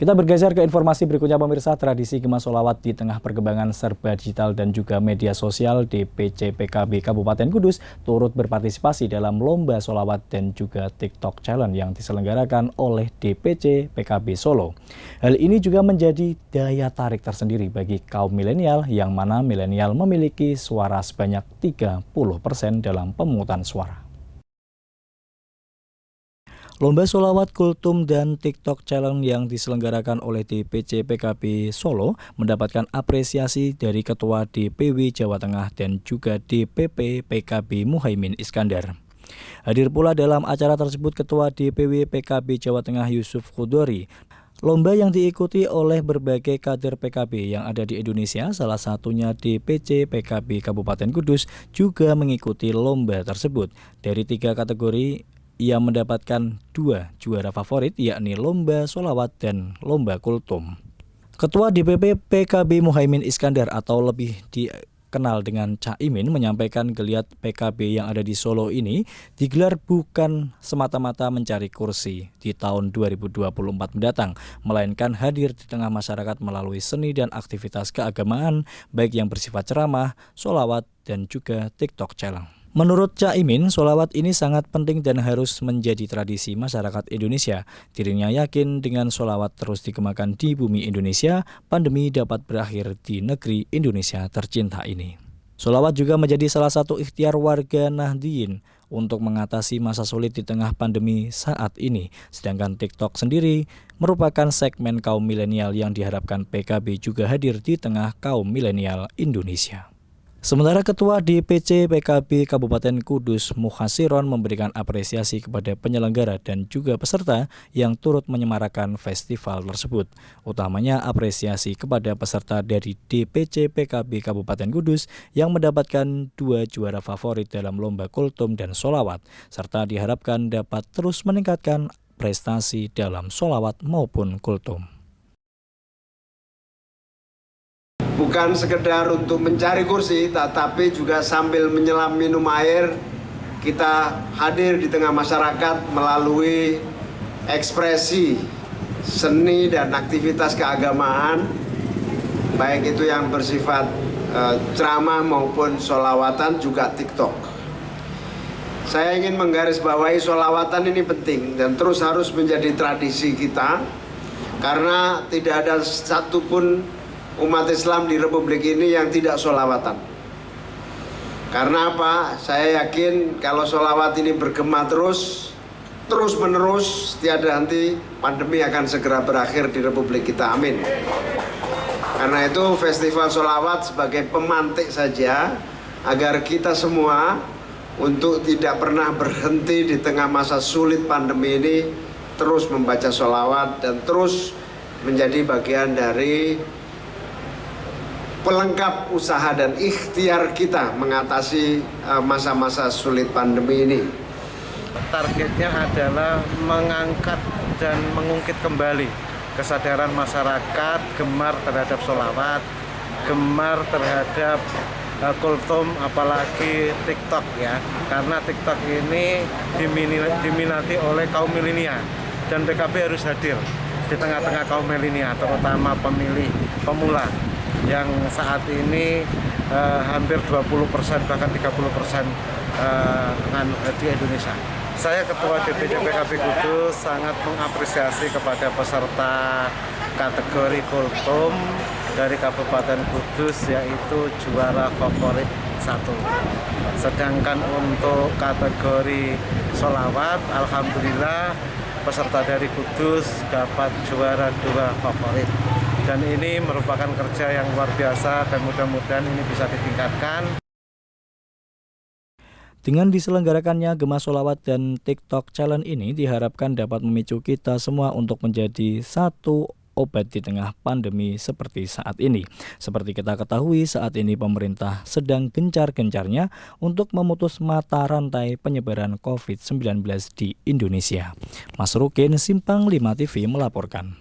Kita bergeser ke informasi berikutnya pemirsa. Tradisi Gema Sholawat di tengah perkembangan serba digital dan juga media sosial, DPC PKB Kabupaten Kudus turut berpartisipasi dalam Lomba Sholawat dan juga TikTok Challenge yang diselenggarakan oleh DPC PKB Solo. Hal ini juga menjadi daya tarik tersendiri bagi kaum milenial yang mana milenial memiliki suara sebanyak 30% dalam pemungutan suara. Lomba Sholawat, Kultum, dan TikTok Challenge yang diselenggarakan oleh DPC PKB Solo mendapatkan apresiasi dari Ketua DPW Jawa Tengah dan juga DPP PKB Muhaimin Iskandar. Hadir pula dalam acara tersebut Ketua DPW PKB Jawa Tengah Yusuf Khudori. Lomba yang diikuti oleh berbagai kader PKB yang ada di Indonesia, salah satunya DPC PKB Kabupaten Kudus, juga mengikuti lomba tersebut. Dari 3 kategori, ia mendapatkan 2 juara favorit, yakni Lomba Sholawat dan Lomba Kultum. Ketua DPP PKB Muhaimin Iskandar atau lebih dikenal dengan Caimin menyampaikan geliat PKB yang ada di Solo ini digelar bukan semata-mata mencari kursi di tahun 2024 mendatang, melainkan hadir di tengah masyarakat melalui seni dan aktivitas keagamaan, baik yang bersifat ceramah, sholawat, dan juga TikTok Challenge. Menurut Caimin, sholawat ini sangat penting dan harus menjadi tradisi masyarakat Indonesia. Dirinya yakin dengan sholawat terus dikembangkan di bumi Indonesia, pandemi dapat berakhir di negeri Indonesia tercinta ini. Sholawat juga menjadi salah satu ikhtiar warga Nahdliyin untuk mengatasi masa sulit di tengah pandemi saat ini. Sedangkan TikTok sendiri merupakan segmen kaum milenial yang diharapkan PKB juga hadir di tengah kaum milenial Indonesia. Sementara Ketua DPC PKB Kabupaten Kudus Muhasiron memberikan apresiasi kepada penyelenggara dan juga peserta yang turut menyemarakan festival tersebut. Utamanya apresiasi kepada peserta dari DPC PKB Kabupaten Kudus yang mendapatkan 2 juara favorit dalam Lomba Kultum dan Sholawat, serta diharapkan dapat terus meningkatkan prestasi dalam sholawat maupun kultum. Bukan sekedar untuk mencari kursi, tetapi juga sambil menyelam minum air, kita hadir di tengah masyarakat melalui ekspresi seni dan aktivitas keagamaan, baik itu yang bersifat ceramah maupun sholawatan, juga TikTok. Saya ingin menggarisbawahi sholawatan ini penting dan terus harus menjadi tradisi kita, karena tidak ada satupun umat Islam di Republik ini yang tidak sholawatan. Karena apa? Saya yakin kalau sholawat ini bergema terus menerus, tiada henti pandemi akan segera berakhir di Republik kita. Amin. Karena itu festival sholawat sebagai pemantik saja agar kita semua untuk tidak pernah berhenti di tengah masa sulit pandemi ini, terus membaca sholawat dan terus menjadi bagian dari pelengkap usaha dan ikhtiar kita mengatasi masa-masa sulit pandemi ini. Targetnya adalah mengangkat dan mengungkit kembali kesadaran masyarakat gemar terhadap sholawat, gemar terhadap kultum, apalagi TikTok ya. Karena TikTok ini diminati oleh kaum milenial dan PKB harus hadir di tengah-tengah kaum milenial, terutama pemilih pemula yang saat ini hampir 20% bahkan 30% di Indonesia. Saya Ketua DPC PKB Kudus sangat mengapresiasi kepada peserta kategori kultum dari Kabupaten Kudus, yaitu juara favorit 1. Sedangkan untuk kategori sholawat, alhamdulillah peserta dari Kudus dapat juara 2 favorit. Dan ini merupakan kerja yang luar biasa dan mudah-mudahan ini bisa ditingkatkan. Dengan diselenggarakannya Gema Sholawat dan TikTok Challenge ini diharapkan dapat memicu kita semua untuk menjadi satu obat di tengah pandemi seperti saat ini. Seperti kita ketahui, saat ini pemerintah sedang gencar-gencarnya untuk memutus mata rantai penyebaran COVID-19 di Indonesia. Mas Rukin, Simpang 5 TV melaporkan.